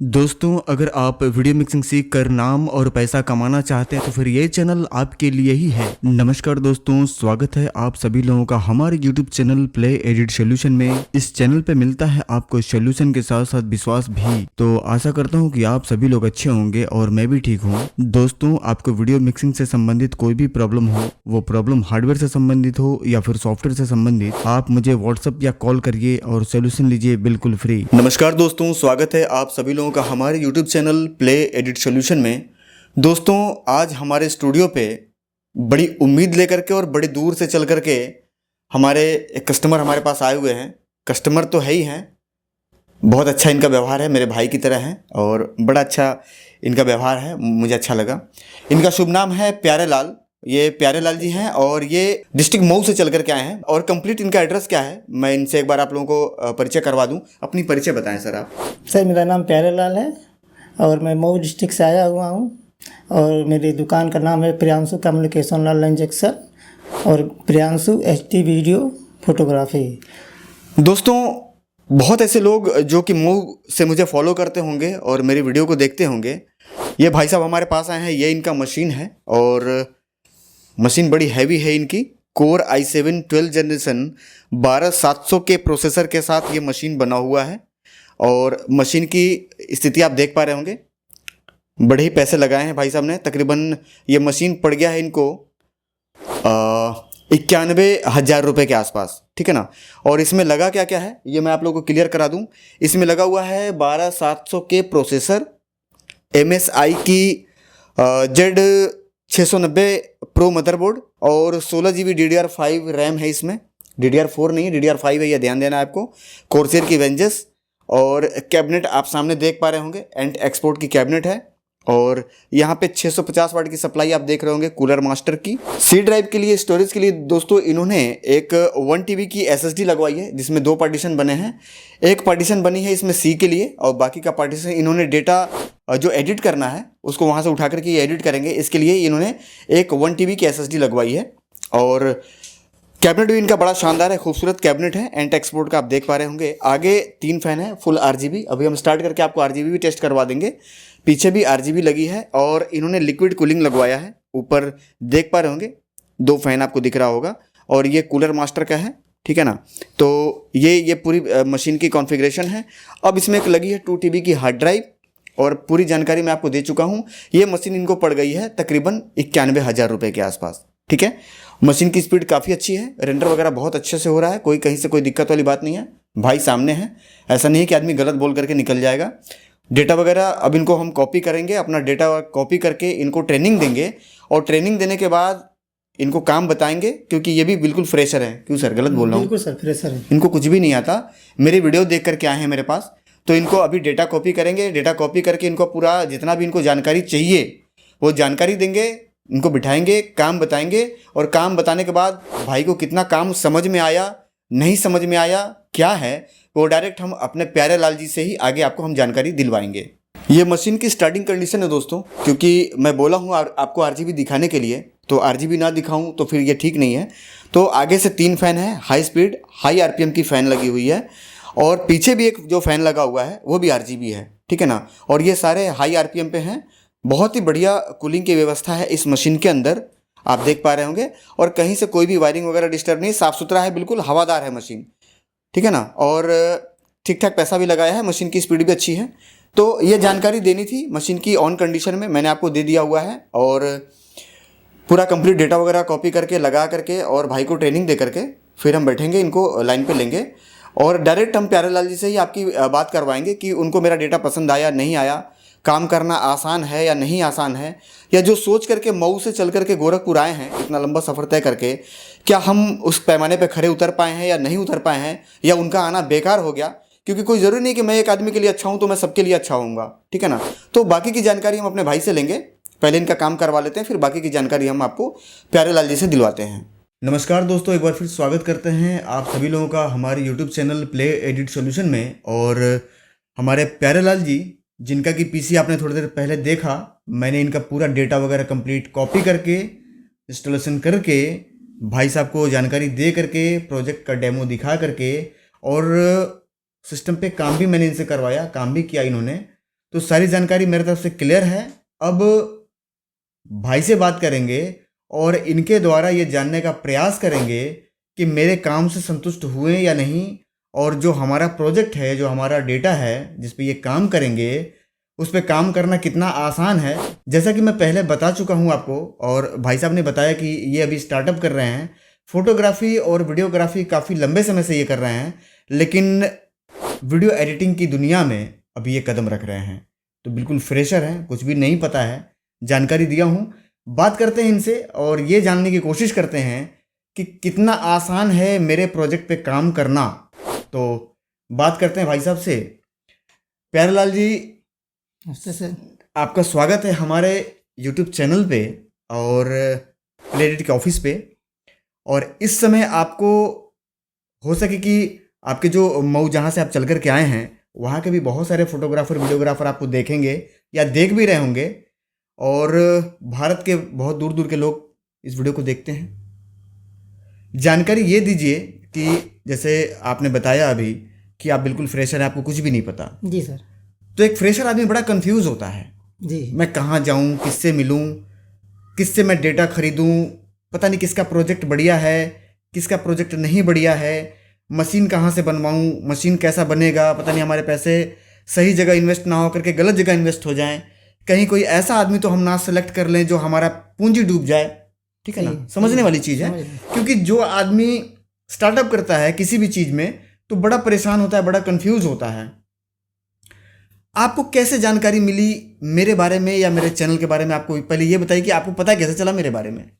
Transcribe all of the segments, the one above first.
दोस्तों, अगर आप वीडियो मिक्सिंग सीख कर नाम और पैसा कमाना चाहते हैं तो फिर ये चैनल आपके लिए ही है। नमस्कार दोस्तों, स्वागत है आप सभी लोगों का हमारे YouTube channel play edit solution में। इस चैनल पे मिलता है आपको सोल्यूशन के साथ साथ विश्वास भी। तो आशा करता हूँ कि आप सभी लोग अच्छे होंगे और मैं भी ठीक हूँ। दोस्तों, आपको वीडियो मिक्सिंग से संबंधित कोई भी प्रॉब्लम हो, वो प्रॉब्लम हार्डवेयर से संबंधित हो या फिर सॉफ्टवेयर से संबंधित, आप मुझे व्हाट्सएप या कॉल करिए और सोल्यूशन लीजिए बिल्कुल फ्री। नमस्कार दोस्तों, स्वागत है आप सभी लोगों का हमारे YouTube channel play edit solution में। दोस्तों, आज हमारे स्टूडियो पे बड़ी उम्मीद लेकर के और बड़ी दूर से चल करके हमारे एक कस्टमर हमारे पास आए हुए हैं। कस्टमर तो है ही हैं, बहुत अच्छा इनका व्यवहार है, मेरे भाई की तरह है और बड़ा अच्छा इनका व्यवहार है, मुझे अच्छा लगा। इनका शुभ नाम है प्यारे लाल। ये प्यारे लाल जी हैं और ये डिस्ट्रिक्ट मऊ से चल करके आए हैं। और कंप्लीट इनका एड्रेस क्या है, मैं इनसे एक बार आप लोगों को परिचय करवा दूं। अपनी परिचय बताएं सर आप। सर, मेरा नाम प्यारे लाल है और मैं मऊ डिस्ट्रिक्ट से आया हुआ हूँ और मेरी दुकान का नाम है प्रियांशु कम्युनिकेशन लाल इंजेक्शन और प्रियांशु HD वीडियो फोटोग्राफी। दोस्तों, बहुत ऐसे लोग जो कि मऊ से मुझे फॉलो करते होंगे और मेरी वीडियो को देखते होंगे। ये भाई साहब हमारे पास आए हैं, ये इनका मशीन है और मशीन बड़ी हैवी है इनकी। कोर i7 12 जनरेशन 12700 के प्रोसेसर के साथ ये मशीन बना हुआ है और मशीन की स्थिति आप देख पा रहे होंगे। बड़े ही पैसे लगाए हैं भाई साहब ने। तकरीबन ये मशीन पड़ गया है इनको 91,000 रुपये के आसपास, ठीक है ना। और इसमें लगा क्या क्या है ये मैं आप लोगों को क्लियर करा दूं। इसमें लगा हुआ है 12700 के प्रोसेसर, MSI की Z690 प्रो मदरबोर्ड और 16 GB DDR5 रैम है इसमें। DDR4 नहीं है, DDR5 है, यह ध्यान देना है आपको। कोर्सेर की वेंजस और कैबिनेट आप सामने देख पा रहे होंगे, एंड एक्सपोर्ट की कैबिनेट है। और यहाँ पे 650 वाट की सप्लाई आप देख रहे होंगे कूलर मास्टर की। सी ड्राइव के लिए, स्टोरेज के लिए दोस्तों इन्होंने एक 1 TB की SSD लगवाई है जिसमें 2 पार्टीशन बने हैं। एक पार्टीशन बनी है इसमें C के लिए और बाकी का पार्टीशन इन्होंने डेटा जो एडिट करना है उसको वहाँ से उठा करके ये एडिट करेंगे, इसके लिए इन्होंने एक 1 TB की SSD लगवाई है। और कैबिनेट भी इनका बड़ा शानदार है, खूबसूरत कैबिनेट है। एंड एक्सपोर्ट का आप देख पा रहे होंगे। आगे 3 फैन है फुल RGB। अभी हम स्टार्ट करके आपको RGB भी टेस्ट करवा देंगे। पीछे भी RGB लगी है और इन्होंने लिक्विड कूलिंग लगवाया है। ऊपर देख पा रहे होंगे 2 फैन आपको दिख रहा होगा और ये कूलर मास्टर का है, ठीक है ना। तो ये पूरी मशीन की कॉन्फ़िगरेशन है। अब इसमें एक लगी है 2 TB की हार्ड ड्राइव और पूरी जानकारी मैं आपको दे चुका हूँ। ये मशीन इनको पड़ गई है तकरीबन 91,000 रुपये के आसपास, ठीक है। मशीन की स्पीड काफ़ी अच्छी है, रेंडर वगैरह बहुत अच्छे से हो रहा है, कोई कहीं से कोई दिक्कत वाली बात नहीं है। भाई सामने है, ऐसा नहीं है कि आदमी गलत बोल करके निकल जाएगा। डेटा वगैरह अब इनको हम कॉपी करेंगे, अपना डेटा कॉपी करके इनको ट्रेनिंग देंगे और ट्रेनिंग देने के बाद इनको काम बताएंगे, क्योंकि ये भी बिल्कुल फ्रेशर है। क्यों सर, गलत बोल रहा हूँ? बिल्कुल सर, फ्रेशर है। इनको कुछ भी नहीं आता, मेरी वीडियो देख करके आए हैं मेरे पास। तो इनको अभी डेटा कॉपी करेंगे, डेटा कॉपी करके इनको पूरा जितना भी इनको जानकारी चाहिए वो जानकारी देंगे, इनको बिठाएंगे, काम बताएंगे। और काम बताने के बाद भाई को कितना काम समझ में आया, नहीं समझ में आया, क्या है, वो डायरेक्ट हम अपने प्यारे लाल जी से ही आगे आपको हम जानकारी दिलवाएंगे। ये मशीन की स्टार्टिंग कंडीशन है दोस्तों, क्योंकि मैं बोला हूँ आपको RGB दिखाने के लिए, तो RGB ना दिखाऊं तो फिर ये ठीक नहीं है। तो आगे से 3 फैन है, हाई स्पीड हाई RPM की फ़ैन लगी हुई है और पीछे भी एक जो फ़ैन लगा हुआ है वो भी RGB है, ठीक है ना। और ये सारे हाई RPM पे हैं। बहुत ही बढ़िया कूलिंग की व्यवस्था है इस मशीन के अंदर, आप देख पा रहे होंगे। और कहीं से कोई भी वायरिंग वगैरह डिस्टर्ब नहीं, साफ़ सुथरा है, बिल्कुल हवादार है मशीन, ठीक है ना। और ठीक ठाक पैसा भी लगाया है, मशीन की स्पीड भी अच्छी है। तो ये जानकारी देनी थी मशीन की ऑन कंडीशन में, मैंने आपको दे दिया हुआ है। और पूरा कंप्लीट डेटा वगैरह कॉपी करके लगा करके और भाई को ट्रेनिंग दे करके फिर हम बैठेंगे, इनको लाइन पे लेंगे और डायरेक्ट हम प्यारे लाल जी से ही आपकी बात करवाएंगे कि उनको मेरा डेटा पसंद आया नहीं आया, काम करना आसान है या नहीं आसान है, या जो सोच करके मऊ से चल करके गोरखपुर आए हैं इतना लंबा सफ़र तय करके, क्या हम उस पैमाने पे खड़े उतर पाए हैं या नहीं उतर पाए हैं, या उनका आना बेकार हो गया। क्योंकि कोई ज़रूरी नहीं कि मैं एक आदमी के लिए अच्छा हूँ तो मैं सबके लिए अच्छा होऊंगा, ठीक है ना। तो बाकी की जानकारी हम अपने भाई से लेंगे, पहले इनका काम करवा लेते हैं, फिर बाकी की जानकारी हम आपको प्यारे लाल जी से दिलवाते हैं। नमस्कार दोस्तों, एक बार फिर स्वागत करते हैं आप सभी लोगों का हमारे YouTube channel play edit solution में। और हमारे प्यारे लाल जी, जिनका कि PC आपने थोड़ी देर पहले देखा, मैंने इनका पूरा डेटा वगैरह कंप्लीट कॉपी करके इंस्टॉलेशन करके भाई साहब को जानकारी दे करके प्रोजेक्ट का डेमो दिखा करके और सिस्टम पे काम भी मैंने इनसे करवाया, काम भी किया इन्होंने। तो सारी जानकारी मेरे तरफ से क्लियर है। अब भाई से बात करेंगे और इनके द्वारा ये जानने का प्रयास करेंगे कि मेरे काम से संतुष्ट हुए या नहीं, और जो हमारा प्रोजेक्ट है, जो हमारा डेटा है जिस पे ये काम करेंगे, उस पे काम करना कितना आसान है। जैसा कि मैं पहले बता चुका हूँ आपको, और भाई साहब ने बताया कि ये अभी स्टार्टअप कर रहे हैं। फोटोग्राफी और वीडियोग्राफी काफ़ी लंबे समय से ये कर रहे हैं, लेकिन वीडियो एडिटिंग की दुनिया में अभी ये कदम रख रहे हैं। तो बिल्कुल फ्रेशर हैं, कुछ भी नहीं पता है, जानकारी दिया हूँ। बात करते हैं इनसे और ये जानने की कोशिश करते हैं कि कितना आसान है मेरे प्रोजेक्ट पे काम करना। तो बात करते हैं भाई साहब से। प्यारेलाल जी, नमस्ते सर। आपका स्वागत है हमारे YouTube चैनल पे और प्ले एडिट के ऑफिस पे। और इस समय आपको हो सके कि आपके जो मऊ जहाँ से आप चल कर के आए हैं, वहाँ के भी बहुत सारे फोटोग्राफर वीडियोग्राफर आपको देखेंगे या देख भी रहे होंगे, और भारत के बहुत दूर दूर के लोग इस वीडियो को देखते हैं। जानकारी ये दीजिए कि जैसे आपने बताया अभी कि आप बिल्कुल फ्रेशर हैं, आपको कुछ भी नहीं पता। जी सर। तो एक फ्रेशर आदमी बड़ा कंफ्यूज होता है, जी। मैं कहाँ जाऊँ, किससे मिलूँ, किससे मैं डेटा खरीदूँ, पता नहीं किसका प्रोजेक्ट बढ़िया है, किसका प्रोजेक्ट नहीं बढ़िया है, मशीन कहाँ से बनवाऊँ, मशीन कैसा बनेगा, पता नहीं हमारे पैसे सही जगह इन्वेस्ट ना हो करके गलत जगह इन्वेस्ट हो जाएं, कहीं कोई ऐसा आदमी तो हम ना सेलेक्ट कर लें जो हमारा पूंजी डूब जाए। ठीक है ना, समझने वाली चीज़ है। क्योंकि जो आदमी स्टार्टअप करता है किसी भी चीज़ में तो बड़ा परेशान होता है, बड़ा कंफ्यूज होता है। आपको कैसे जानकारी मिली मेरे बारे में या मेरे चैनल के बारे में? आपको पहले ये बताइए कि आपको पता कैसे चला मेरे बारे में?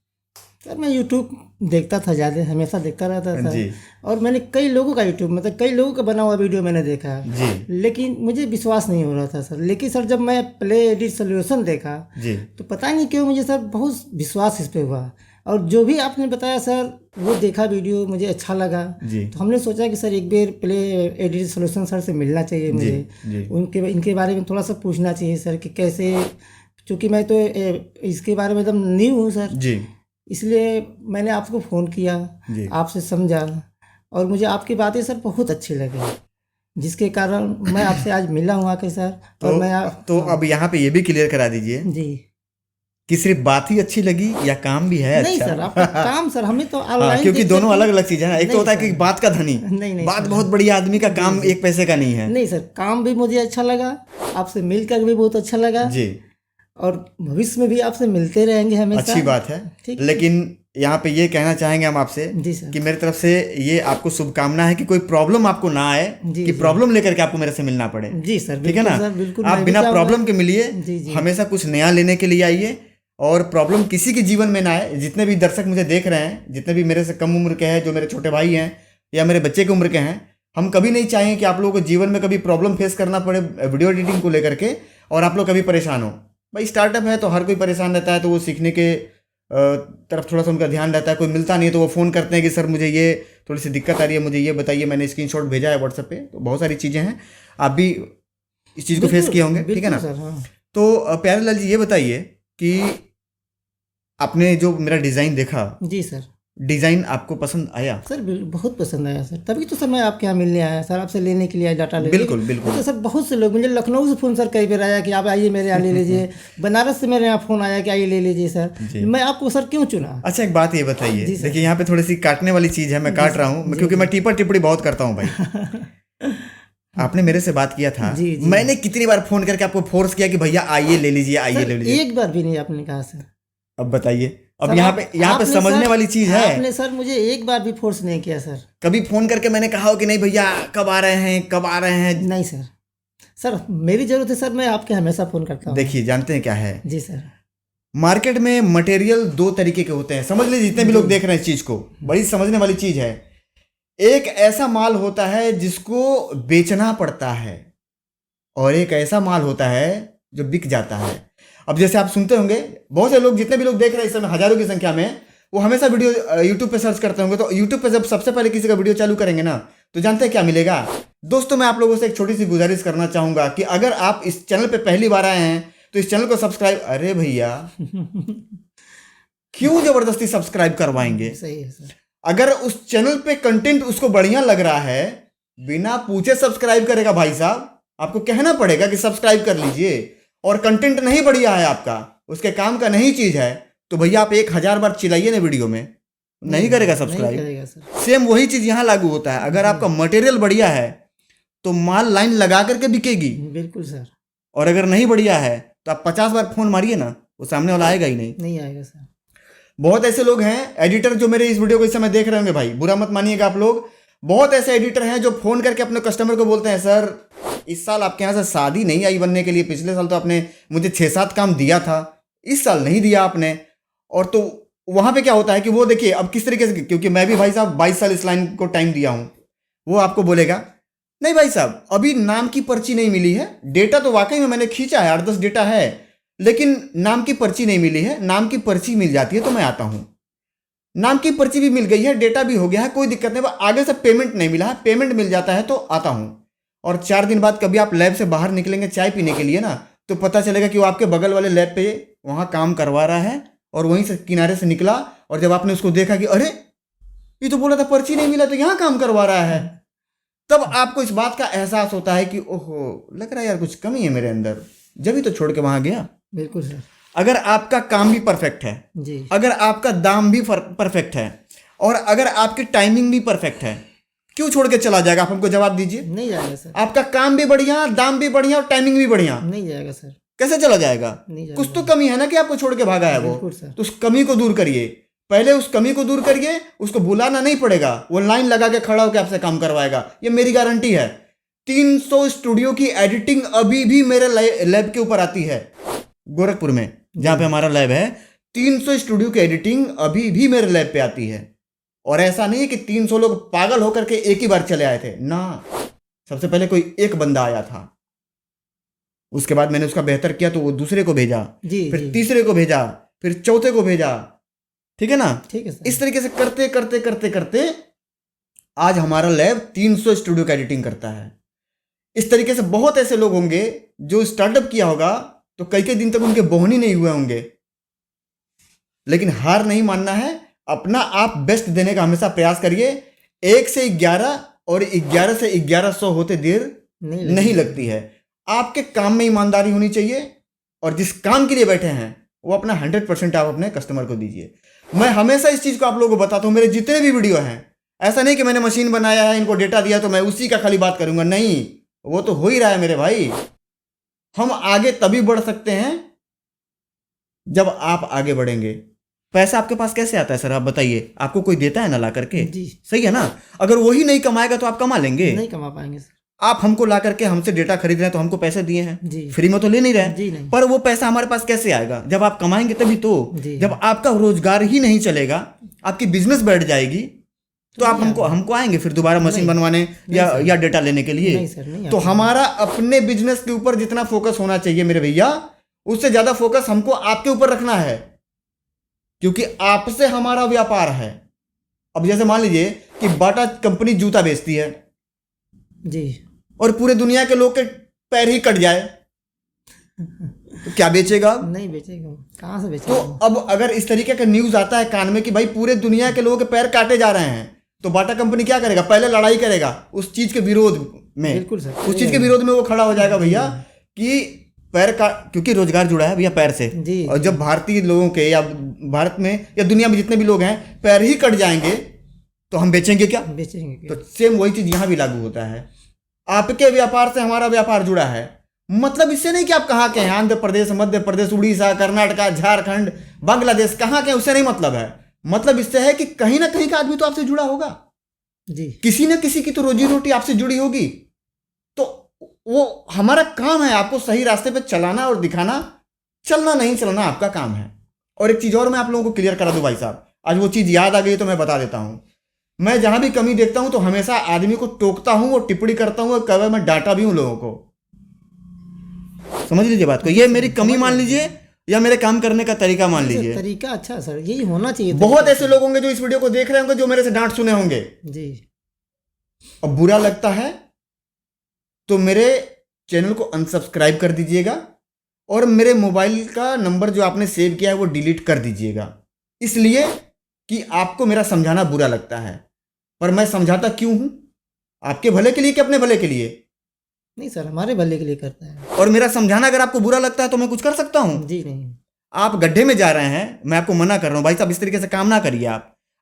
सर मैं यूट्यूब देखता था, ज़्यादा हमेशा देखता रहता था जी। और मैंने कई लोगों का यूट्यूब मतलब कई लोगों का बना हुआ वीडियो मैंने देखा जी। लेकिन मुझे विश्वास नहीं हो रहा था सर। लेकिन सर जब मैं प्ले एडिट सोल्यूशन देखा जी। तो पता नहीं क्यों मुझे सर बहुत विश्वास इस पर हुआ, और जो भी आपने बताया सर वो देखा वीडियो, मुझे अच्छा लगा। जी। तो हमने सोचा कि सर एक बार प्ले एडिट सोल्यूशन सर से मिलना चाहिए मुझे। जी। इनके बारे में थोड़ा सा पूछना चाहिए सर कि कैसे, चूँकि मैं तो इसके बारे में एकदम न्यू हूँ सर, जी। इसलिए मैंने आपको फ़ोन किया, आपसे समझा, और मुझे आपकी बातें सर बहुत अच्छी लगी, जिसके कारण मैं आपसे आज मिला हूँ आके सर। और मैं तो अब यहाँ पे ये भी क्लियर करा दीजिए जी कि सिर्फ बात ही अच्छी लगी या काम भी है? नहीं अच्छा? सर, आपका काम सर हमें तो ऑनलाइन क्योंकि दोनों अलग अलग चीजें हैं। एक तो होता है कि बात का धनी, नहीं बात बहुत बढ़िया आदमी का, काम एक पैसे का नहीं है। नहीं सर, काम भी मुझे अच्छा लगा, आपसे मिलकर भी बहुत अच्छा लगा जी। और भविष्य में भी आपसे मिलते रहेंगे हमेशा। अच्छी बात है। लेकिन यहाँ पे ये कहना चाहेंगे हम आपसे कि मेरे तरफ से ये आपको शुभकामना है कि कोई प्रॉब्लम आपको ना आए, कि प्रॉब्लम लेकर के आपको मेरे से मिलना पड़े। जी सर, ठीक है ना? बिल्कुल आप बिना प्रॉब्लम के मिलिए, हमेशा कुछ नया लेने के लिए आइए, और प्रॉब्लम किसी के जीवन में ना आए। जितने भी दर्शक मुझे देख रहे हैं, जितने भी मेरे से कम उम्र के हैं, जो मेरे छोटे भाई हैं या मेरे बच्चे की उम्र के हैं, हम कभी नहीं चाहेंगे कि आप लोगों को जीवन में कभी प्रॉब्लम फेस करना पड़े वीडियो एडिटिंग को लेकर के, और आप लोग कभी परेशान हो। भाई स्टार्टअप है तो हर कोई परेशान रहता है, तो वो सीखने के तरफ थोड़ा सा उनका ध्यान रहता है। कोई मिलता नहीं है तो वो फ़ोन करते हैं कि सर मुझे ये थोड़ी सी दिक्कत आ रही है, मुझे ये बताइए। मैंने स्क्रीनशॉट भेजा है व्हाट्सएप पे। तो बहुत सारी चीज़ें हैं, आप भी इस चीज़ को फेस किए होंगे। ठीक है ना? तो प्यारेलाल जी ये बताइए कि आपने जो मेरा डिज़ाइन देखा, जी सर, डिज़ाइन आपको पसंद आया? सर बहुत पसंद आया सर, तभी तो सर मैं आपके यहाँ मिलने आया सर, आपसे लेने के लिए आया, डाटा लेने। बिल्कुल बिल्कुल। तो सर बहुत से लोग, मुझे लखनऊ से फ़ोन सर कई बार आया कि आप आइए मेरे यहाँ ले लीजिए, बनारस से मेरे यहाँ फ़ोन आया कि आइए ले लीजिए सर। मैं आपको सर क्यों चुना? अच्छा एक बात ये बताइए, देखिए यहाँ पे थोड़ी सी काटने वाली चीज़ है, मैं काट रहा हूँ क्योंकि मैं टिप्पणी टिप्पणी बहुत करता हूँ भाई। आपने मेरे से बात किया था, मैंने कितनी बार फोन करके आपको फोर्स किया कि भैया आइए ले लीजिए, आइए ले लीजिए? एक बार भी नहीं आपने कहा सर। अब बताइए, अब यहाँ पे समझने वाली चीज है। आपने सर मुझे एक बार भी फोर्स नहीं किया सर। कभी फोन करके मैंने कहा हो कि नहीं भैया कब आ रहे हैं, कब आ रहे हैं? नहीं सर, सर मेरी जरूरत है सर, मैं आपके हमेशा फोन करता हूँ। देखिए जानते हैं क्या है जी सर, मार्केट में मटेरियल दो तरीके के होते हैं, समझ लीजिए जितने भी लोग देख रहे हैं इस चीज को, बड़ी समझने वाली चीज है। एक ऐसा माल होता है जिसको बेचना पड़ता है, और एक ऐसा माल होता है जो बिक जाता है। अब जैसे आप सुनते होंगे, बहुत से लोग, जितने भी लोग देख रहे हैं इस समय हजारों की संख्या में, वो हमेशा वीडियो यूट्यूब पे सर्च करते होंगे। तो यूट्यूब पे जब सबसे पहले किसी का वीडियो चालू करेंगे ना, तो जानते हैं क्या मिलेगा? दोस्तों मैं आप लोगों से एक छोटी सी गुजारिश करना चाहूंगा कि अगर आप इस चैनल पे पहली बार आए हैं तो इस चैनल को सब्सक्राइब, अरे भैया क्यों जबरदस्ती सब्सक्राइब करवाएंगे? सही है सर। अगर उस चैनल पे कंटेंट उसको बढ़िया लग रहा है, बिना पूछे सब्सक्राइब करेगा भाई साहब। आपको कहना पड़ेगा कि सब्सक्राइब कर लीजिए, और कंटेंट नहीं बढ़िया है आपका, उसके काम का नहीं चीज़ है, तो भैया आप 1000 बार चिल्लाइए ना वीडियो में, नहीं करेगा नहीं सब्सक्राइब। करेगा सर। सेम वही चीज़ यहाँ लागू होता है। अगर आपका मटेरियल बढ़िया है तो माल लाइन लगा करके बिकेगी, बिल्कुल सर। और अगर नहीं बढ़िया है तो आप 50 बार फोन मारिए ना, वो सामने वाला आएगा ही नहीं। नहीं आएगा सर। बहुत ऐसे लोग हैं एडिटर जो मेरे इस वीडियो को इस समय देख रहे होंगे, भाई बुरा मत मानिएगा आप लोग, बहुत ऐसे एडिटर हैं जो फोन करके अपने कस्टमर को बोलते हैं, सर इस साल आपके यहाँ से शादी नहीं आई बनने के लिए, पिछले साल तो आपने मुझे 6-7 काम दिया था, इस साल नहीं दिया आपने। और तो वहाँ पे क्या होता है कि वो देखिए अब किस तरीके से, क्योंकि मैं भी भाई साहब 22 साल इस लाइन को टाइम दिया हूँ, वो आपको बोलेगा नहीं भाई साहब अभी नाम की पर्ची नहीं मिली है, डेटा तो वाकई में मैंने खींचा है, 8-10 डेटा है, लेकिन नाम की पर्ची नहीं मिली है। नाम की पर्ची मिल जाती है तो मैं आता हूँ, नाम की पर्ची भी मिल गई है, डेटा भी हो गया है, कोई दिक्कत नहीं, आगे से पेमेंट नहीं मिला है, पेमेंट मिल जाता है तो आता हूँ। और 4 दिन बाद कभी आप लैब से बाहर निकलेंगे चाय पीने के लिए ना, तो पता चलेगा कि वो आपके बगल वाले लैब पे वहाँ काम करवा रहा है, और वहीं से किनारे से निकला, और जब आपने उसको देखा कि अरे ये तो बोला था पर्ची नहीं मिला तो यहाँ काम करवा रहा है, तब आपको इस बात का एहसास होता है कि ओहो लग रहा है यार कुछ कमी है मेरे अंदर, जब ही तो छोड़ के वहाँ गया। बिल्कुल सर। अगर आपका काम भी परफेक्ट है जी। अगर आपका दाम भी परफेक्ट है, और अगर आपकी टाइमिंग भी परफेक्ट है, क्यों छोड़ के चला जाएगा? आप हमको जवाब दीजिए। नहीं जाएगा सर। आपका काम भी बढ़िया, दाम भी बढ़िया, और टाइमिंग भी बढ़िया, नहीं जाएगा सर। कैसे चला जाएगा? नहीं जाएगा। कुछ तो कमी है ना कि आपको छोड़ के भागा है वो। बिल्कुल सर। तो उस कमी को दूर करिए, पहले उस कमी को दूर करिए, उसको बुलाना नहीं पड़ेगा, वो लाइन लगा के खड़ा होकर आपसे काम करवाएगा, ये मेरी गारंटी है। 300 स्टूडियो की एडिटिंग अभी भी मेरे लैब के ऊपर आती है, गोरखपुर में जहां पे हमारा लैब है, 300 स्टूडियो की एडिटिंग अभी भी मेरे लैब पे आती है। और ऐसा नहीं है कि 300 लोग पागल होकर के एक ही बार चले आए थे ना, सबसे पहले कोई एक बंदा आया था, उसके बाद मैंने उसका बेहतर किया तो वो दूसरे को भेजा, फिर तीसरे को भेजा, फिर चौथे को भेजा, ठीक है ना? ठीक है सर। इस तरीके से करते करते करते करते आज हमारा लैब 300 स्टूडियो का एडिटिंग करता है। इस तरीके से बहुत ऐसे लोग होंगे जो स्टार्टअप किया होगा तो कई दिन तक उनके बोहनी नहीं हुए होंगे, लेकिन हार नहीं मानना है, अपना आप बेस्ट देने का हमेशा प्रयास करिए। 1 से 11 और 11 से 1100 होते देर नहीं लगती है। आपके काम में ईमानदारी होनी चाहिए, और जिस काम के लिए बैठे हैं वो अपना 100% आप अपने कस्टमर को दीजिए। मैं हमेशा इस चीज़ को आप लोगों को बताता हूँ, मेरे जितने भी वीडियो हैं, ऐसा नहीं कि मैंने मशीन बनाया है, इनको डेटा दिया तो मैं उसी का खाली बात करूंगा, नहीं, वो तो हो ही रहा है मेरे भाई। हम आगे तभी बढ़ सकते हैं जब आप आगे बढ़ेंगे। पैसा आपके पास कैसे आता है सर, आप बताइए? आपको कोई देता है ना ला करके? जी। सही है ना? अगर वही नहीं कमाएगा तो आप कमा लेंगे? नहीं कमा पाएंगे सर। आप हमको ला करके हमसे डेटा खरीद रहे हैं तो हमको पैसे दिए हैं जी। फ्री में तो ले नहीं रहे जी नहीं। पर वो पैसा हमारे पास कैसे आएगा? जब आप कमाएंगे तभी तो। जब आपका रोजगार ही नहीं चलेगा, आपकी बिजनेस बैठ जाएगी, तो आप हमको आएंगे फिर दोबारा मशीन बनवाने या डेटा लेने के लिए? नहीं सर, नहीं। तो हमारा अपने बिजनेस के ऊपर जितना फोकस होना चाहिए मेरे भैया, उससे ज्यादा फोकस हमको आपके ऊपर रखना है, क्योंकि आपसे हमारा व्यापार है। अब जैसे मान लीजिए कि बाटा कंपनी जूता बेचती है जी, और पूरे दुनिया के लोग के पैर ही कट जाए तो क्या बेचेगा? नहीं बेचेगा, कहाँ से बेचेगा? तो अब अगर इस तरीके का न्यूज आता है कान में कि भाई पूरे दुनिया के लोगों के पैर काटे जा रहे हैं, तो बाटा कंपनी क्या करेगा? पहले लड़ाई करेगा उस चीज के विरोध में। बिल्कुल सर, उस चीज के विरोध में वो खड़ा हो जाएगा भैया कि पैर का, क्योंकि रोजगार जुड़ा है भैया पैर से। और जब भारतीय लोगों के या भारत में या दुनिया में जितने भी लोग हैं पैर ही कट जाएंगे तो हम बेचेंगे क्या? बेचेंगे। तो सेम वही चीज यहाँ भी लागू होता है। आपके व्यापार से हमारा व्यापार जुड़ा है, मतलब इससे नहीं कि आप कहाँ के हैं, आंध्र प्रदेश, मध्य प्रदेश, उड़ीसा, कर्नाटका, झारखंड, बांग्लादेश, कहाँ के, उससे नहीं मतलब है। मतलब इससे है कि कहीं ना कहीं का आदमी तो आपसे जुड़ा होगा जी, किसी न किसी की तो रोजी रोटी आपसे जुड़ी होगी। तो वो हमारा काम है आपको सही रास्ते पे चलाना और दिखाना, चलना नहीं चलना आपका काम है। और एक चीज और मैं आप लोगों को क्लियर करा दूं भाई साहब, आज वो चीज याद आ गई तो मैं बता देता हूं। मैं जहां भी कमी देखता हूं तो हमेशा आदमी को टोकता हूं और टिप्पणी करता हूं और कभी मैं डांटा भी हूं लोगों को। समझ लीजिए बात को, ये मेरी कमी मान लीजिए या मेरे काम करने का तरीका मान लीजिए। तरीका अच्छा सर, यही होना चाहिए। बहुत ऐसे लोग होंगे जो इस वीडियो को देख रहे होंगे जो मेरे से डांट सुने होंगे जी, और बुरा लगता है तो मेरे चैनल को अनसब्सक्राइब कर दीजिएगा और मेरे मोबाइल का नंबर जो आपने सेव किया है वो डिलीट कर दीजिएगा, इसलिए कि आपको मेरा समझाना बुरा लगता है। पर मैं समझाता क्यों हूं? आपके भले के लिए कि अपने भले के लिए? नहीं सर, हमारे भले के लिए करता है। और मेरा समझाना अगर आपको बुरा लगता है तो मैं कुछ कर सकता हूँ? जी नहीं। आप गड्ढे में जा रहे हैं, मैं आपको मना कर रहा हूँ भाई साहब, इस तरीके से काम ना करिए।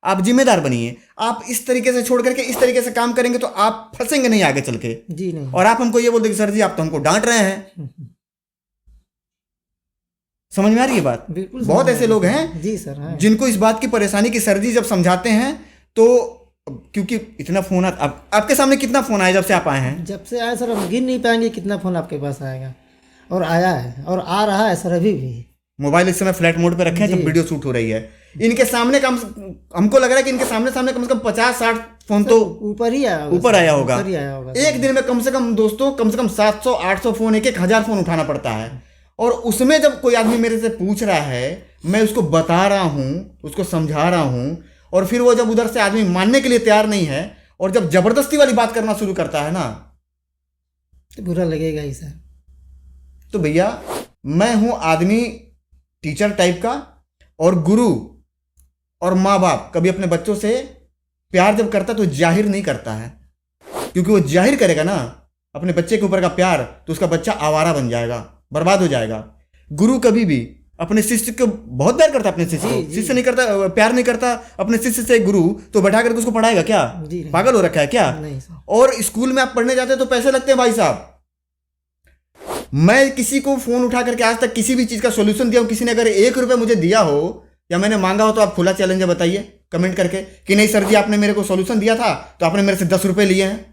आप जिम्मेदार बनिए। आप इस तरीके से छोड़ करके इस तरीके से काम करेंगे तो आप फंसेंगे नहीं आगे चल के। जी नहीं। और आप हमको ये बोलते कि सर जी आप तो हमको डांट रहे हैं। समझ में आ रही है बात? बिल्कुल। बहुत ऐसे लोग हैं जी सर, हाँ। जिनको इस बात की परेशानी की सर जी जब समझाते हैं तो, क्योंकि इतना फोन आपके सामने कितना फोन आया जब से आप आए हैं? जब से आए सर हम गिन नहीं पाएंगे कितना फ़ोन आपके पास आएगा, और आया है और आ रहा है सर अभी भी। मोबाइल इस समय फ्लैट मोड पे रखे हैं जब वीडियो शूट हो रही है। इनके सामने हमको लग रहा है कि इनके सामने कम से कम 50-60 फोन तो ऊपर ही आया होगा। ऊपर आया होगा। एक दिन में कम से कम दोस्तों, कम से कम 700-800 फोन, 1,000 फोन उठाना पड़ता है। और उसमें जब कोई आदमी मेरे से पूछ रहा है, मैं उसको बता रहा हूँ, उसको समझा रहा हूँ, और फिर वो जब उधर से आदमी मानने के लिए तैयार नहीं है और जब जबरदस्ती वाली बात करना शुरू करता है ना, तो बुरा लगेगा ही सर। तो भैया मैं हूं आदमी टीचर टाइप का, और गुरु और माँ बाप कभी अपने बच्चों से प्यार जब करता तो जाहिर नहीं करता है, क्योंकि वो जाहिर करेगा ना अपने बच्चे के ऊपर का प्यार तो उसका बच्चा आवारा बन जाएगा, बर्बाद हो जाएगा। गुरु कभी भी अपने शिष्य को बहुत प्यार करता है, अपने शिष्य को। शिष्य नहीं करता, प्यार नहीं करता अपने शिष्य से गुरु, तो बैठा करके उसको पढ़ाएगा क्या? पागल हो रखा है क्या? नहीं सर। और स्कूल में आप पढ़ने जाते हैं तो पैसे लगते हैं भाई साहब। मैं किसी को फोन उठा करके आज तक किसी भी चीज का सॉल्यूशन दिया हूं, किसी ने अगर 1 रुपये मुझे दिया हो या मैंने मांगा हो तो आप खुला चैलेंज है, बताइए कमेंट करके कि नहीं सर जी आपने मेरे को सॉल्यूशन दिया था तो आपने मेरे से 10 रुपये लिए हैं।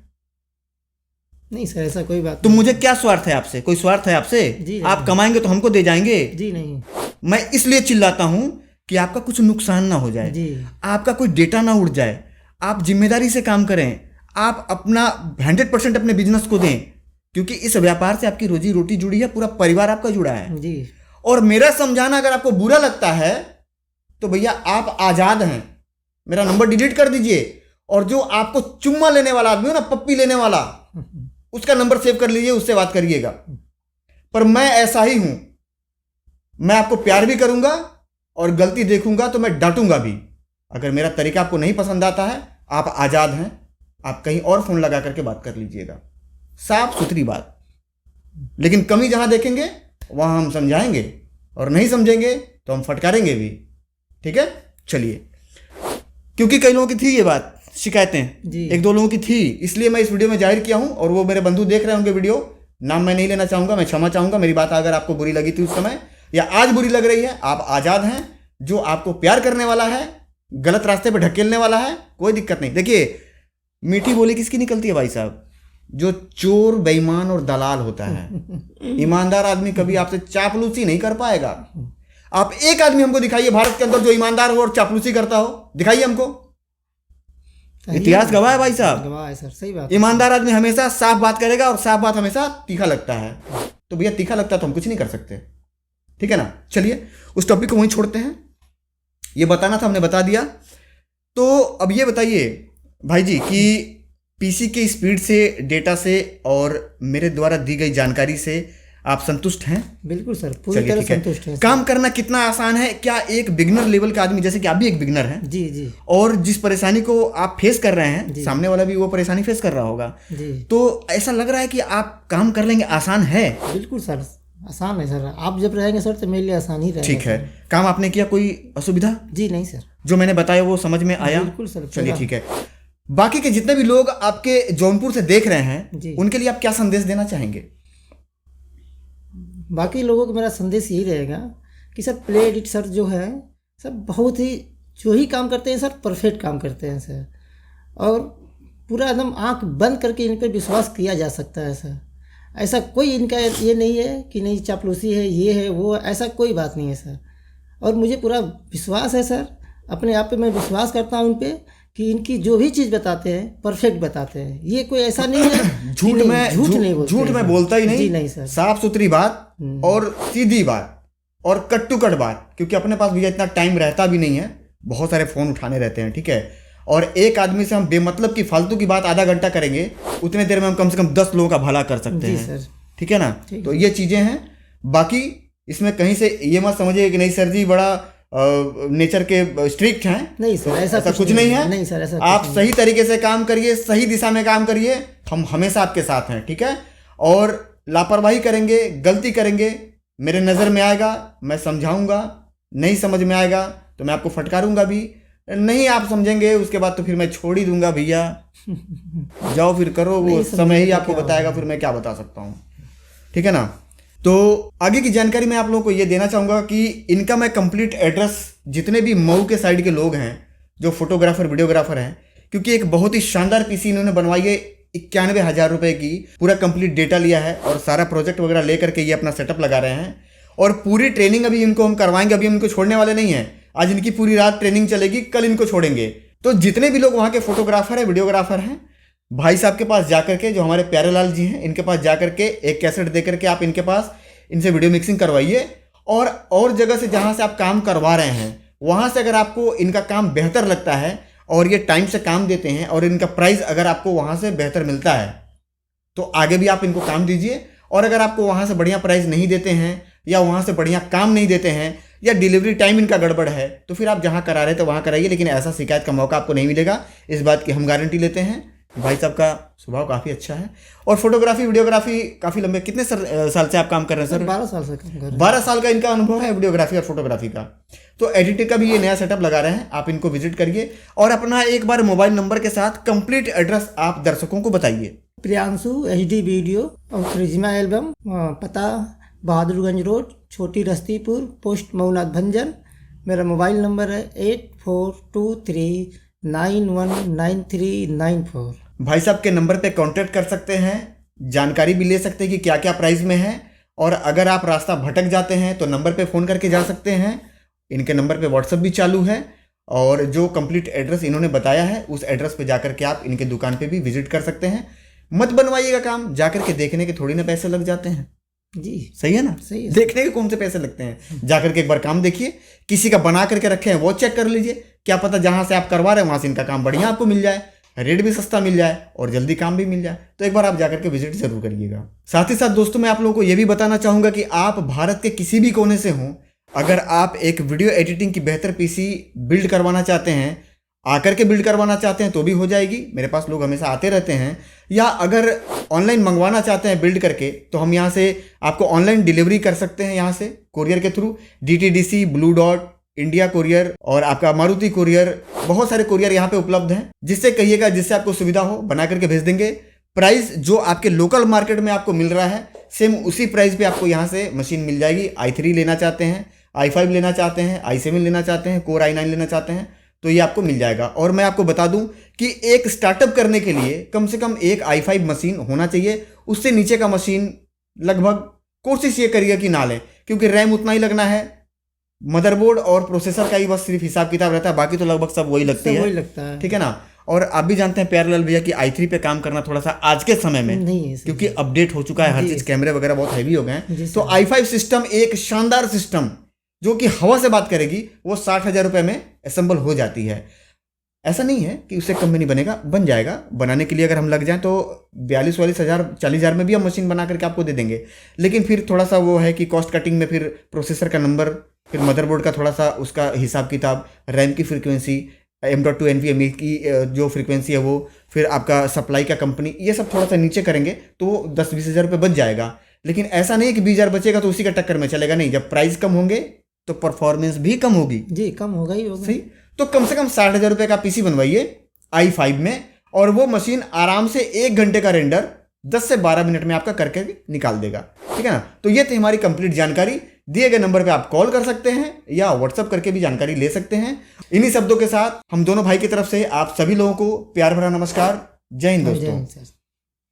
नहीं सर, ऐसा कोई बात तो मुझे क्या स्वार्थ है आपसे? कोई स्वार्थ है आपसे? आप कमाएंगे तो हमको दे जाएंगे? जी नहीं। मैं इसलिए चिल्लाता हूं कि आपका कुछ नुकसान ना हो जाए, आपका कोई डेटा ना उड़ जाए। आप जिम्मेदारी से काम करें, आप अपना 100% अपने बिजनेस को दें, क्योंकि इस व्यापार से आपकी रोजी रोटी जुड़ी है, पूरा परिवार आपका जुड़ा है जी। और मेरा समझाना अगर आपको बुरा लगता है तो भैया आप आजाद हैं, मेरा नंबर डिलीट कर दीजिए। और जो आपको चुम्मा लेने वाला आदमी हो ना, पप्पी लेने वाला, उसका नंबर सेव कर लीजिए, उससे बात करिएगा। पर मैं ऐसा ही हूं, मैं आपको प्यार भी करूंगा और गलती देखूंगा तो मैं डांटूंगा भी। अगर मेरा तरीका आपको नहीं पसंद आता है, आप आजाद हैं, आप कहीं और फोन लगा करके बात कर लीजिएगा, साफ सुथरी बात। लेकिन कमी जहां देखेंगे वहां हम समझाएंगे, और नहीं समझेंगे तो हम फटकारेंगे भी। ठीक है, चलिए। क्योंकि कई लोगों की थी ये बात, शिकायतें 1-2 लोगों की थी, इसलिए मैं इस वीडियो में जाहिर किया हूं। और वो मेरे बंधु देख रहे होंगे वीडियो, नाम मैं नहीं लेना चाहूंगा, मैं क्षमा चाहूंगा। मेरी बात अगर आपको बुरी लगी थी उस समय या आज बुरी लग रही है, आप आजाद हैं। जो आपको प्यार करने वाला है, गलत रास्ते पर ढकेलने वाला है, कोई दिक्कत नहीं। देखिए, मीठी बोली किसकी निकलती है भाई साहब? जो चोर, बेईमान और दलाल होता है। ईमानदार आदमी कभी आपसे चापलूसी नहीं कर पाएगा। आप एक आदमी हमको दिखाइए भारत के अंदर जो ईमानदार हो और चापलूसी करता हो, दिखाइए हमको। इतिहास गवाह है भाई साहब, गवाह है सर, सही बात। ईमानदार आदमी हमेशा साफ बात करेगा और साफ बात हमेशा तीखा लगता है। तो भैया तीखा लगता है तो हम कुछ नहीं कर सकते, ठीक है ना। चलिए उस टॉपिक को वहीं छोड़ते हैं, ये बताना था हमने बता दिया। तो अब ये बताइए भाई जी कि पीसी के स्पीड से, डेटा से और मेरे द्वारा दी गई जानकारी से आप संतुष्ट हैं? बिल्कुल सर, पूरी तरह संतुष्ट हैं। काम करना कितना आसान है? क्या एक बिगनर लेवल का आदमी, जैसे कि आप भी एक बिगनर हैं जी जी, और जिस परेशानी को आप फेस कर रहे हैं, सामने वाला भी वो परेशानी फेस कर रहा होगा जी, तो ऐसा लग रहा है कि आप काम कर लेंगे? आसान है? बिल्कुल सर, आसान है सर। आप जब रहेंगे सर तो मेरे लिए आसान ही रहेगा। ठीक है। काम आपने किया, कोई असुविधा? जी नहीं सर, जो मैंने बताया वो समझ में आया? बिल्कुल सर। चलिए ठीक है। बाकी के जितने भी लोग आपके जौनपुर से देख रहे हैं, उनके लिए आप क्या संदेश देना चाहेंगे? बाकी लोगों को मेरा संदेश यही रहेगा कि सर प्ले एडिट सर जो है सर बहुत ही, जो ही काम करते हैं सर परफेक्ट काम करते हैं सर, और पूरा एकदम आंख बंद करके इन पर विश्वास किया जा सकता है सर। ऐसा कोई इनका ये नहीं है कि नहीं चापलूसी है, ये है वो है, ऐसा कोई बात नहीं है सर। और मुझे पूरा विश्वास है सर, अपने आप पे मैं विश्वास करता हूँ उन पे कि इनकी जो भी चीज़ बताते हैं परफेक्ट बताते हैं। ये कोई ऐसा नहीं है झूठ में बोलता ही नहीं। जी नहीं सर, साफ सुथरी बात और सीधी बात और कट टू कट बात। क्योंकि अपने पास भैया इतना टाइम रहता भी नहीं है, बहुत सारे फ़ोन उठाने रहते हैं, ठीक है। और एक आदमी से हम बेमतलब की फालतू की बात आधा घंटा करेंगे, उतने देर में हम कम से कम 10 लोगों का भला कर सकते हैं, ठीक है ना। तो ये चीज़ें हैं। बाकी इसमें कहीं से ये मत समझिए कि नहीं सर जी बड़ा नेचर के स्ट्रिक्ट हैं। नहीं सर, ऐसा कुछ नहीं है। नहीं सर, ऐसा आप सही तरीके से काम करिए, सही दिशा में काम करिए, हम हमेशा आपके साथ हैं, ठीक है। और लापरवाही करेंगे, गलती करेंगे, मेरे नज़र में आएगा, मैं समझाऊंगा, नहीं समझ में आएगा तो मैं आपको फटकारूंगा भी, नहीं आप समझेंगे उसके बाद तो फिर मैं छोड़ ही दूंगा भैया, जाओ फिर करो, वो समय ही आपको बताएगा, फिर मैं क्या बता सकता हूँ। ठीक है ना। तो आगे की जानकारी मैं आप लोगों को ये देना चाहूँगा कि इनका मैं कंप्लीट एड्रेस, जितने भी मऊ के साइड के लोग हैं जो फोटोग्राफर वीडियोग्राफर हैं, क्योंकि एक बहुत ही शानदार पीसी इन्होंने बनवाई है, 91,000 रुपये की, पूरा कंप्लीट डेटा लिया है और सारा प्रोजेक्ट वगैरह लेकर के ये अपना सेटअप लगा रहे हैं और पूरी ट्रेनिंग अभी इनको हम करवाएंगे। अभी हम इनको छोड़ने वाले नहीं हैं, आज इनकी पूरी रात ट्रेनिंग चलेगी, कल इनको छोड़ेंगे। तो जितने भी लोग वहाँ के फोटोग्राफर हैं, वीडियोग्राफर हैं, भाई साहब के पास जाकर के, जो हमारे प्यारे लाल जी हैं, इनके पास जाकर के एक कैसेट दे करके आप इनके पास इनसे वीडियो मिक्सिंग करवाइए। और जगह से जहाँ से आप काम करवा रहे हैं वहाँ से अगर आपको इनका काम बेहतर लगता है और ये टाइम से काम देते हैं और इनका प्राइस अगर आपको वहाँ से बेहतर मिलता है तो आगे भी आप इनको काम दीजिए। और अगर आपको वहाँ से बढ़िया प्राइस नहीं देते हैं या वहाँ से बढ़िया काम नहीं देते हैं या डिलीवरी टाइम इनका गड़बड़ है तो फिर आप जहाँ करा रहे थे वहाँ कराइए, लेकिन ऐसा शिकायत का मौका आपको नहीं मिलेगा, इस बात की हम गारंटी लेते हैं। भाई साहब का स्वभाव काफ़ी अच्छा है और फोटोग्राफी वीडियोग्राफी काफ़ी लंबे, कितने साल से आप काम कर रहे हैं सर? 12 साल से काम कर रहे हैं। 12 साल का इनका अनुभव है वीडियोग्राफी और फोटोग्राफी का। तो एडिटिंग का भी ये नया सेटअप लगा रहे हैं, आप इनको विजिट करिए और अपना एक बार मोबाइल नंबर के साथ कंप्लीट एड्रेस आप दर्शकों को बताइए। प्रियांशु HD वीडियो और क्रिज्मा एल्बम, पता बहादुरगंज रोड, छोटी रस्तीपुर, पोस्ट मऊनाथ भंजन। मेरा मोबाइल नंबर है 8423919394। भाई साहब के नंबर पे कांटेक्ट कर सकते हैं, जानकारी भी ले सकते हैं कि क्या क्या प्राइस में है। और अगर आप रास्ता भटक जाते हैं तो नंबर पे फ़ोन करके जा सकते हैं, इनके नंबर पे व्हाट्सअप भी चालू है। और जो कंप्लीट एड्रेस इन्होंने बताया है उस एड्रेस पे जाकर के आप इनके दुकान पे भी विजिट कर सकते हैं। मत बनवाइएगा काम, जाकर के देखने के थोड़ी ना पैसे लग जाते हैं जी, सही है ना, सही है। देखने के कौन से पैसे लगते हैं, जाकर के एक बार काम देखिए, किसी का बना करके रखे हैं वो चेक कर लीजिए, क्या पता जहां से आप करवा रहे हैं वहां से इनका काम बढ़िया आपको मिल जाए, रेट भी सस्ता मिल जाए और जल्दी काम भी मिल जाए। तो एक बार आप जाकर के विजिट जरूर करिएगा। साथ ही साथ दोस्तों मैं आप लोगों को ये भी बताना चाहूँगा कि आप भारत के किसी भी कोने से हों, अगर आप एक वीडियो एडिटिंग की बेहतर पीसी बिल्ड करवाना चाहते हैं, आकर के बिल्ड करवाना चाहते हैं तो भी हो जाएगी, मेरे पास लोग हमेशा आते रहते हैं। या अगर ऑनलाइन मंगवाना चाहते हैं बिल्ड करके तो हम यहाँ से आपको ऑनलाइन डिलीवरी कर सकते हैं, यहाँ से कोरियर के through, DTDC, blue dot, India courier और आपका मारुति कोरियर, बहुत सारे कोरियर यहाँ पे उपलब्ध हैं। जिससे कहिएगा, जिससे आपको सुविधा हो बना करके भेज देंगे। प्राइस जो आपके लोकल मार्केट में आपको मिल रहा है सेम उसी प्राइस पे आपको यहाँ से मशीन मिल जाएगी। i3 लेना चाहते हैं, i5 लेना चाहते हैं, i7 लेना चाहते हैं, Core i9 लेना चाहते हैं तो ये आपको मिल जाएगा। और मैं आपको बता दूं कि एक स्टार्टअप करने के लिए कम से कम एक i5 मशीन होना चाहिए, उससे नीचे का मशीन लगभग कोशिश ये करिए कि ना लें, क्योंकि रैम उतना ही लगना है, मदरबोर्ड और प्रोसेसर का ही बस सिर्फ हिसाब किताब रहता है, बाकी तो लगभग सब वही लगती है। ठीक है ना। और आप भी जानते हैं प्यारे लाल भैया कि i3 पे काम करना थोड़ा सा आज के समय में नहीं है, क्योंकि अपडेट हो चुका है हर चीज, कैमरे वगैरह बहुत हैवी हो गए हैं। तो i5 सिस्टम एक शानदार सिस्टम जो कि हवा से बात करेगी वो 60,000 रुपये में असेंबल हो जाती है। ऐसा नहीं है कि उससे कम में नहीं बनेगा, बन जाएगा। बनाने के लिए अगर हम लग जाएं तो 42-44 हज़ार 40,000 में भी हम मशीन बना करके आपको दे देंगे। लेकिन फिर थोड़ा सा वो है कि कॉस्ट कटिंग में फिर प्रोसेसर का नंबर, फिर मदरबोर्ड का थोड़ा सा उसका हिसाब किताब, रैम की फ्रीक्वेंसी, M.2 NVMe की जो फ्रीक्वेंसी है वो, फिर आपका सप्लाई का कंपनी, ये सब थोड़ा सा नीचे करेंगे तो 10-20 हज़ार रुपये बच जाएगा। लेकिन ऐसा नहीं कि 20,000 बचेगा तो उसी का टक्कर में चलेगा, नहीं। जब प्राइस कम होंगे तो परफॉर्मेंस भी कम होगी जी, कम होगा ही होगा। सही। तो कम से कम 60,000 रुपये का पीसी बनवाइए i5 में और वो मशीन आराम से 1 घंटे का रेंडर 10 से 12 मिनट में आपका करके निकाल देगा। ठीक है ना। तो ये थी हमारी कंप्लीट जानकारी। दिए गए नंबर पे आप कॉल कर सकते हैं या व्हाट्सअप करके भी जानकारी ले सकते हैं। इन्हीं शब्दों के साथ हम दोनों भाई की तरफ से आप सभी लोगों को प्यार भरा नमस्कार। जय हिंद दोस्तों।